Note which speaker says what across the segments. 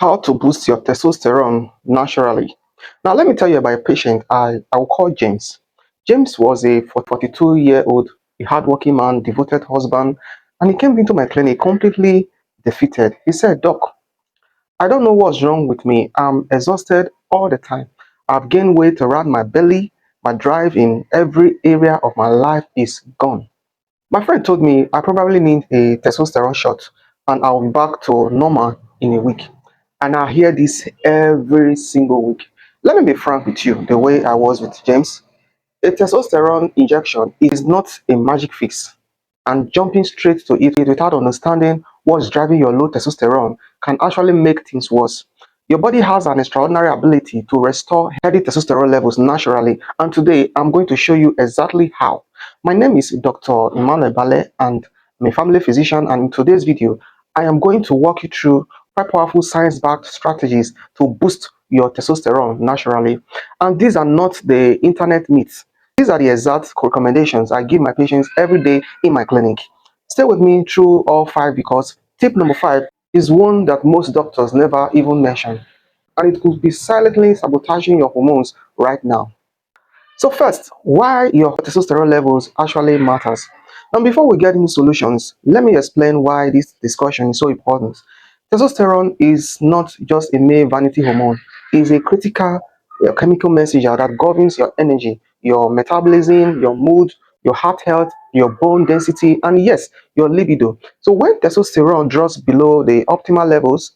Speaker 1: How to boost your testosterone naturally. Now, let me tell you about a patient I will call James. James was a 42-year-old, a hardworking man, devoted husband, and he came into my clinic completely defeated. He said, "Doc, I don't know what's wrong with me. I'm exhausted all the time. I've gained weight around my belly. My drive in every area of my life is gone." My friend told me I probably need a testosterone shot and I'll be back to normal in a week. And I hear this every single week. Let me be frank with you, the way I was with James. A testosterone injection is not a magic fix, and jumping straight to it without understanding what's driving your low testosterone can actually make things worse. Your body has an extraordinary ability to restore healthy testosterone levels naturally, and today I'm going to show you exactly how. My name is Dr. Emmanuel Bale, and I'm a family physician, and in today's video, I am going to walk you through 5 powerful science-backed strategies to boost your testosterone naturally. And these are not the internet myths. These are the exact recommendations I give my patients every day in my clinic. Stay with me through all 5 because tip number 5 is one that most doctors never even mention, and it could be silently sabotaging your hormones right now. So first, why your testosterone levels actually matters. And before we get into solutions, let me explain why this discussion is so important. Testosterone is not just a mere vanity hormone. It is a critical chemical messenger that governs your energy, your metabolism, your mood, your heart health, your bone density, and yes, your libido. So when testosterone drops below the optimal levels,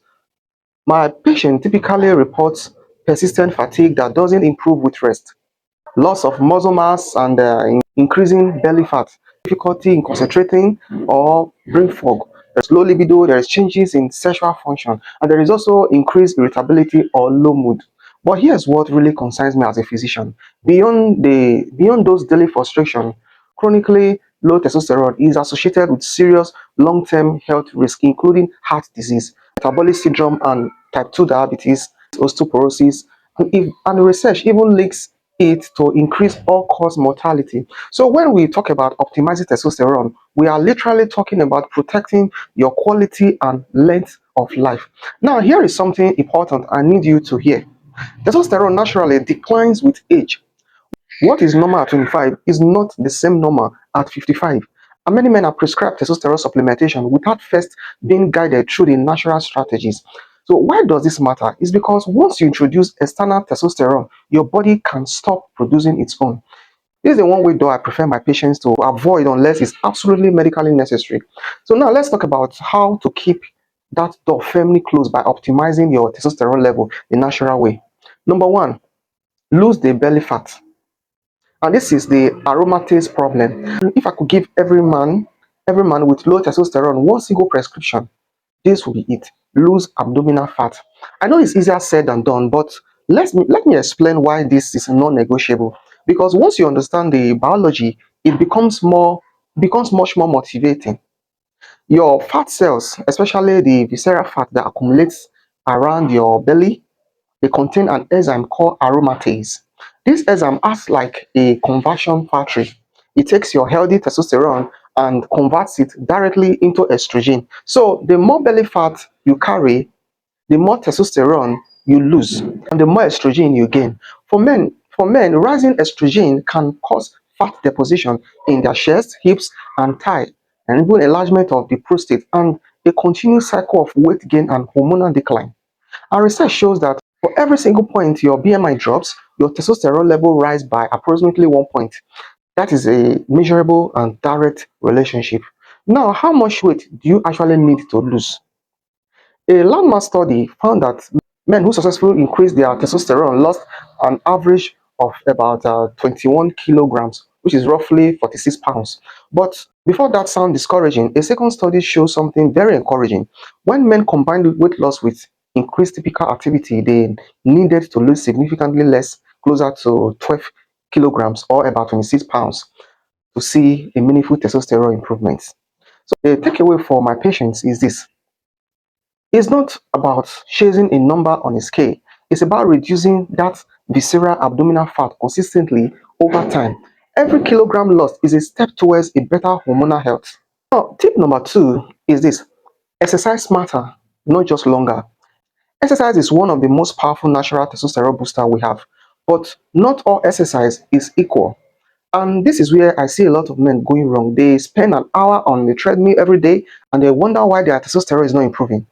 Speaker 1: my patient typically reports persistent fatigue that doesn't improve with rest, loss of muscle mass, and increasing belly fat, difficulty in concentrating, or brain fog. There's low libido, there is changes in sexual function, and there is also increased irritability or low mood. But here's what really concerns me as a physician. Beyond those daily frustration, chronically low testosterone is associated with serious long-term health risks, including heart disease, metabolic syndrome, and type 2 diabetes, osteoporosis, and research even links it to increase all-cause mortality. So when we talk about optimizing testosterone, we are literally talking about protecting your quality and length of life. Now, here is something important I need you to hear. Testosterone naturally declines with age. What is normal at 25 is not the same normal at 55. And many men are prescribed testosterone supplementation without first being guided through the natural strategies. So why does this matter? It's because once you introduce external testosterone, your body can stop producing its own. This is the one way though I prefer my patients to avoid unless it's absolutely medically necessary. So now let's talk about how to keep that door firmly closed by optimizing your testosterone level the natural way. Number one, lose the belly fat. And this is the aromatase problem. If I could give every man with low testosterone one single prescription, this will be it. Lose abdominal fat. I know it's easier said than done, but let me explain why this is non-negotiable. Because once you understand the biology, it becomes much more motivating. Your fat cells, especially the visceral fat that accumulates around your belly, they contain an enzyme called aromatase. This enzyme acts like a conversion factory. It takes your healthy testosterone and converts it directly into estrogen. So the more belly fat you carry, the more testosterone you lose, and the more estrogen you gain. For men, rising estrogen can cause fat deposition in their chest, hips, and thigh, and even enlargement of the prostate, and a continuous cycle of weight gain and hormonal decline. Our research shows that for every single point your BMI drops, your testosterone level rises by approximately 1 point. That is a measurable and direct relationship. Now, how much weight do you actually need to lose? A landmark study found that men who successfully increased their testosterone lost an average of about 21 kilograms, which is roughly 46 pounds. But before that sound discouraging, a second study shows something very encouraging. When men combined weight loss with increased typical activity, they needed to lose significantly less, closer to 12 kilograms or about 26 pounds, to see a meaningful testosterone improvement. So the takeaway for my patients is this. It's not about chasing a number on a scale. It's about reducing that visceral abdominal fat consistently over time. Every kilogram lost is a step towards a better hormonal health. Now, tip number 2 is this. Exercise smarter, not just longer. Exercise is one of the most powerful natural testosterone booster we have, but not all exercise is equal. And this is where I see a lot of men going wrong. They spend an hour on the treadmill every day and they wonder why their testosterone is not improving.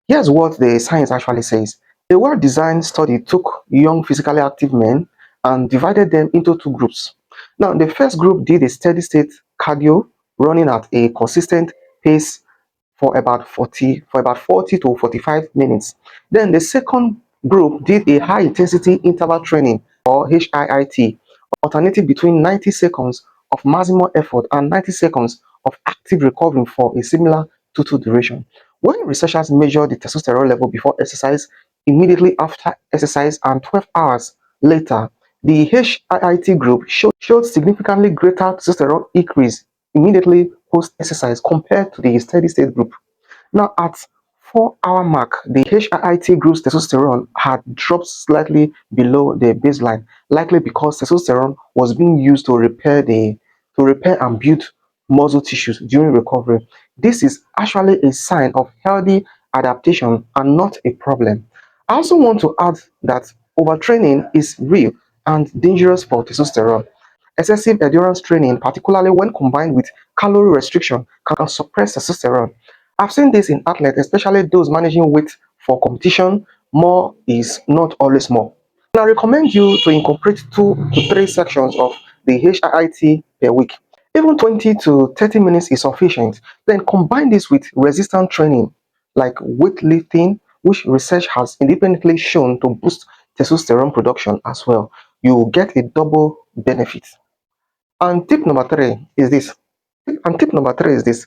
Speaker 1: Here's what the science actually says. A well-designed study took young physically active men and divided them into two groups. Now, the first group did a steady state cardio, running at a consistent pace for about 40 to 45 minutes. Then the second group did a high intensity interval training or HIIT, alternating between 90 seconds of maximum effort and 90 seconds of active recovery for a similar total duration. When researchers measured the testosterone level before exercise, immediately after exercise, and 12 hours later, the HIIT group showed significantly greater testosterone increase immediately post exercise compared to the steady state group. Now, at 4 hour mark, the HIIT group's testosterone had dropped slightly below the baseline, likely because testosterone was being used to repair and build muscle tissues during recovery. This is actually a sign of healthy adaptation and not a problem. I also want to add that overtraining is real and dangerous for testosterone. Excessive endurance training, particularly when combined with calorie restriction, can suppress testosterone. I've seen this in athletes, especially those managing weight for competition. More is not always more. And I recommend you to incorporate 2 to 3 sections of the HIIT per week. Even 20 to 30 minutes is sufficient. Then combine this with resistance training like weightlifting, which research has independently shown to boost testosterone production as well. You will get a double benefit. And tip number three is this. And tip number three is this.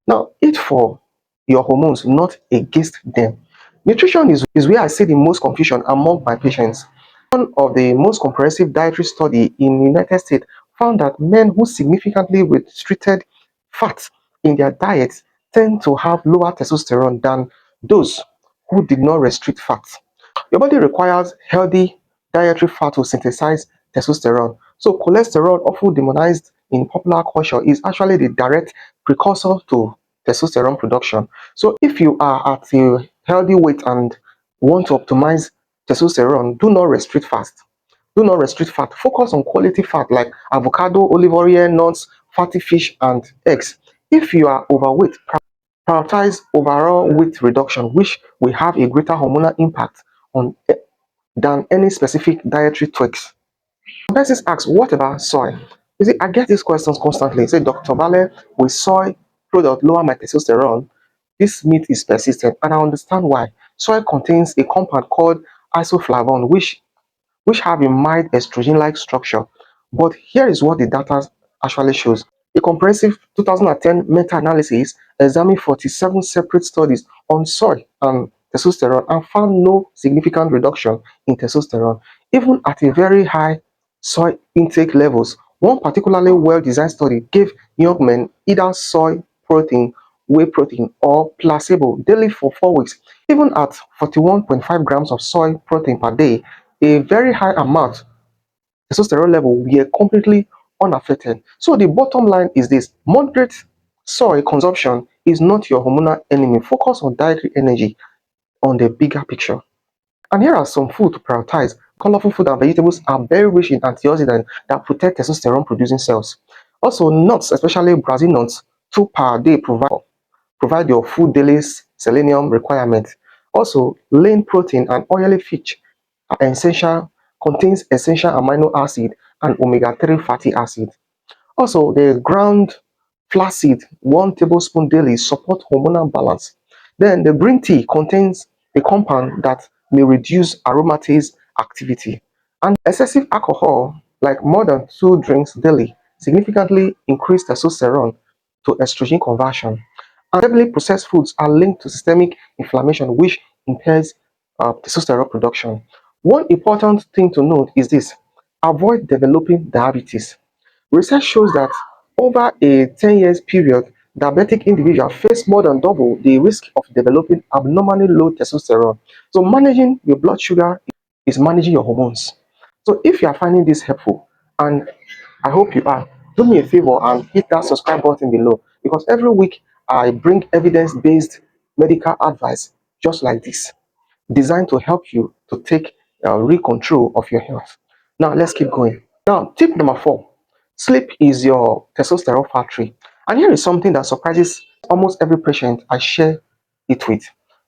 Speaker 1: Now, eat for your hormones, not against them. Nutrition is where I see the most confusion among my patients. One of the most comprehensive dietary study in the United States found that men who significantly restricted fat in their diets tend to have lower testosterone than those who did not restrict fat. Your body requires healthy dietary fat to synthesize testosterone. So cholesterol, often demonized in popular culture, is actually the direct precursor to testosterone production. So if you are at a healthy weight and want to optimize testosterone, do not restrict fast. Do not restrict fat. Focus on quality fat like avocado, olive oil, nuts, fatty fish, and eggs. If you are overweight, prioritize overall weight reduction, which will have a greater hormonal impact on than any specific dietary tweaks. Persons ask, what about soy? You see, I get these questions constantly. Say, Dr. Vale, will soy product lower my testosterone? This myth is persistent, and I understand why. Soy contains a compound called isoflavone, which have a mild estrogen-like structure. But here is what the data actually shows. A comprehensive 2010 meta-analysis examined 47 separate studies on soy and testosterone and found no significant reduction in testosterone, even at a very high soy intake levels. One particularly well-designed study gave young men either soy protein, whey protein, or placebo daily for 4 weeks. Even at 41.5 grams of soy protein per day, a very high amount testosterone level were completely unaffected. So the bottom line is this: moderate soy consumption is not your hormonal enemy. Focus on dietary energy on the bigger picture. And here are some food to prioritize. Colorful food and vegetables are very rich in antioxidants that protect testosterone producing cells. Also, nuts, especially Brazil nuts, 2 per day provide your food daily selenium requirement. Also, lean protein and oily fish are essential, contains essential amino acid and omega-3 fatty acid. Also, the ground flaxseed, 1 tablespoon daily, support hormonal balance. Then the green tea contains a compound that may reduce aromatase activity. And excessive alcohol, like more than 2 drinks daily, significantly increase testosterone to estrogen conversion. And heavily processed foods are linked to systemic inflammation, which impairs testosterone production. One important thing to note is this: avoid developing diabetes. Research shows that over a 10 years period, diabetic individuals face more than double the risk of developing abnormally low testosterone. So managing your blood sugar is managing your hormones. So if you are finding this helpful, and I hope you are, do me a favor and hit that subscribe button below, because every week I bring evidence-based medical advice just like this. designed to help you to take real control of your health. Now, let's keep going. Now, tip number 4, sleep is your testosterone factory. And here is something that surprises almost every patient I share it with.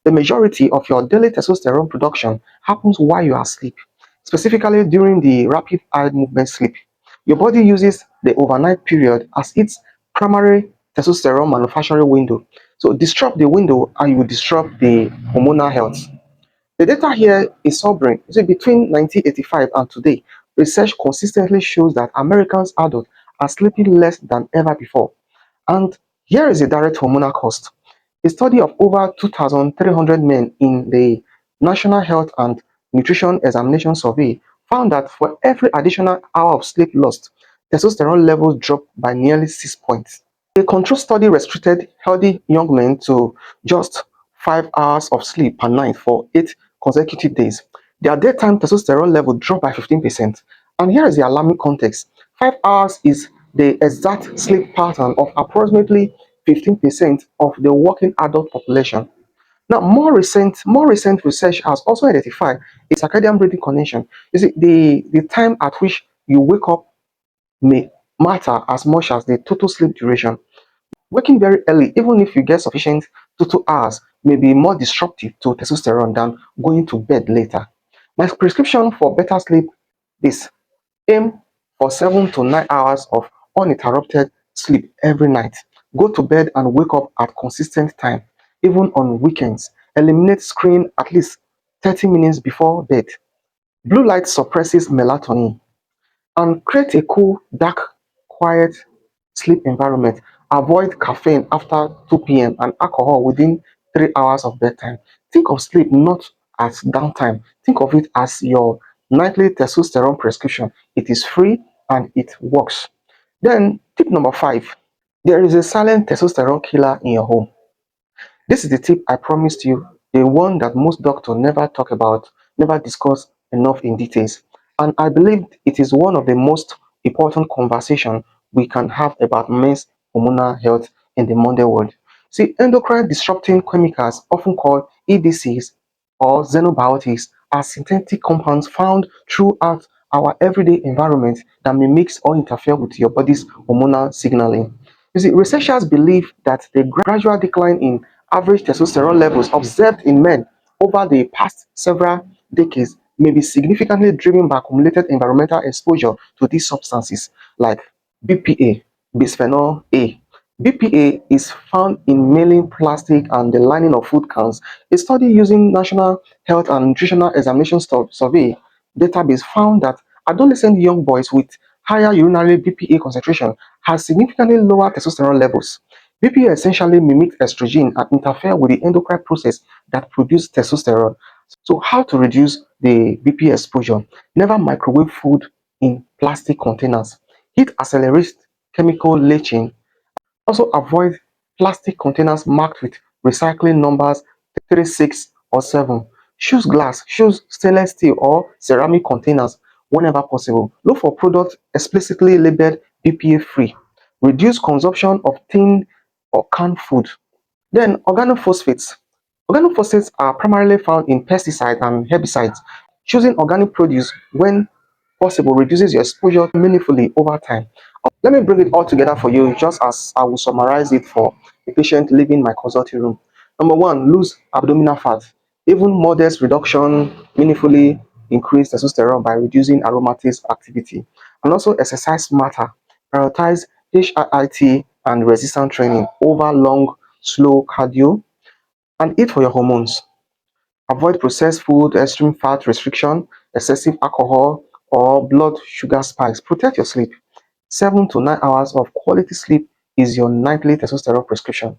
Speaker 1: The majority of your daily testosterone production happens while you are asleep, specifically during the rapid eye movement sleep. Your body uses the overnight period as its primary testosterone manufacturing window. So disrupt the window and you disrupt the hormonal health. The data here is sobering. You see, between 1985 and today, research consistently shows that Americans adults are sleeping less than ever before. And here is a direct hormonal cost. A study of over 2,300 men in the National Health and Nutrition Examination Survey found that for every additional hour of sleep lost, testosterone levels dropped by nearly 6 points. A control study restricted healthy young men to just 5 hours of sleep per night for 8 consecutive days. Their daytime testosterone level dropped by 15%. And here is the alarming context. 5 hours is the exact sleep pattern of approximately 15% of the working adult population. Now, more recent research has also identified a circadian rhythm connection. You see, the time at which you wake up may matter as much as the total sleep duration. Waking very early, even if you get sufficient total hours, may be more disruptive to testosterone than going to bed later. My prescription for better sleep is aim for 7 to 9 hours of uninterrupted sleep every night. Go to bed and wake up at consistent time, even on weekends. Eliminate screen at least 30 minutes before bed. Blue light suppresses melatonin, and create a cool, dark, quiet sleep environment. Avoid caffeine after 2 p.m. and alcohol within 3 hours of bedtime. Think of sleep not as downtime. Think of it as your nightly testosterone prescription. It is free and it works. Then, tip number 5, there is a silent testosterone killer in your home. This is the tip I promised you, the one that most doctors never talk about, never discuss enough in details. And I believe it is one of the most important conversations we can have about men's hormonal health in the modern world. See, endocrine disrupting chemicals, often called EDCs or xenobiotics, are synthetic compounds found throughout our everyday environment that may mix or interfere with your body's hormonal signaling. You see, researchers believe that the gradual decline in average testosterone levels observed in men over the past several decades may be significantly driven by accumulated environmental exposure to these substances like BPA, bisphenol A. BPA is found in mailing plastic and the lining of food cans. A study using National Health and Nutritional Examination Survey database found that adolescent young boys with higher urinary BPA concentration had significantly lower testosterone levels. BPA essentially mimics estrogen and interfere with the endocrine process that produces testosterone. So, how to reduce the BPA exposure? Never microwave food in plastic containers. Heat accelerates chemical leaching. Also avoid plastic containers marked with recycling numbers 3, 6, or 7. Choose stainless steel or ceramic containers whenever possible. Look for products explicitly labeled BPA free. Reduce consumption of tin or canned food. Then organophosphates. Organophosphates are primarily found in pesticides and herbicides. Choosing organic produce when possible reduces your exposure meaningfully over time. Let me bring it all together for you, just as I will summarize it for a patient leaving my consulting room. Number 1, lose abdominal fat. Even modest reduction meaningfully increase testosterone by reducing aromatase activity. And also exercise smarter. Prioritize HIIT and resistance training over long, slow cardio, and eat for your hormones. Avoid processed food, extreme fat restriction, excessive alcohol, or blood sugar spikes. Protect your sleep. 7 to 9 hours of quality sleep is your nightly testosterone prescription.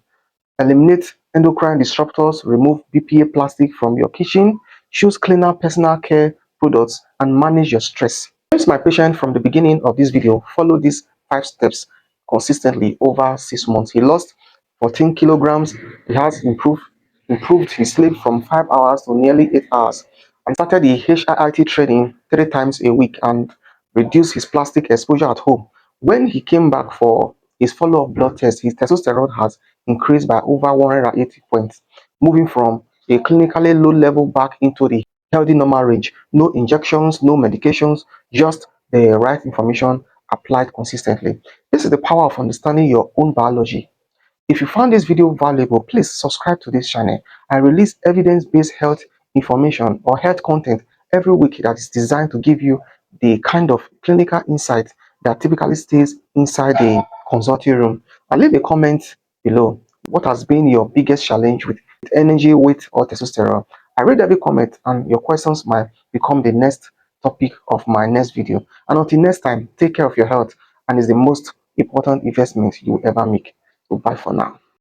Speaker 1: Eliminate endocrine disruptors, remove BPA plastic from your kitchen, choose cleaner personal care products, and manage your stress. Since my patient from the beginning of this video follow these 5 steps consistently over 6 months. He lost 14 kilograms. He has improved his sleep from 5 hours to nearly 8 hours, and started the HIIT training 3 times a week and reduced his plastic exposure at home. When he came back for his follow-up blood test, his testosterone has increased by over 180 points, moving from a clinically low level back into the healthy normal range. No injections, no medications, just the right information applied consistently. This is the power of understanding your own biology. If you found this video valuable, please subscribe to this channel. I release evidence-based health information or health content every week that is designed to give you the kind of clinical insight that typically stays inside the consulting room. And leave a comment below. What has been your biggest challenge with energy, weight, or testosterone? I read every comment, and your questions might become the next topic of my next video. And until next time, take care of your health, and it's the most important investment you will ever make. So bye for now.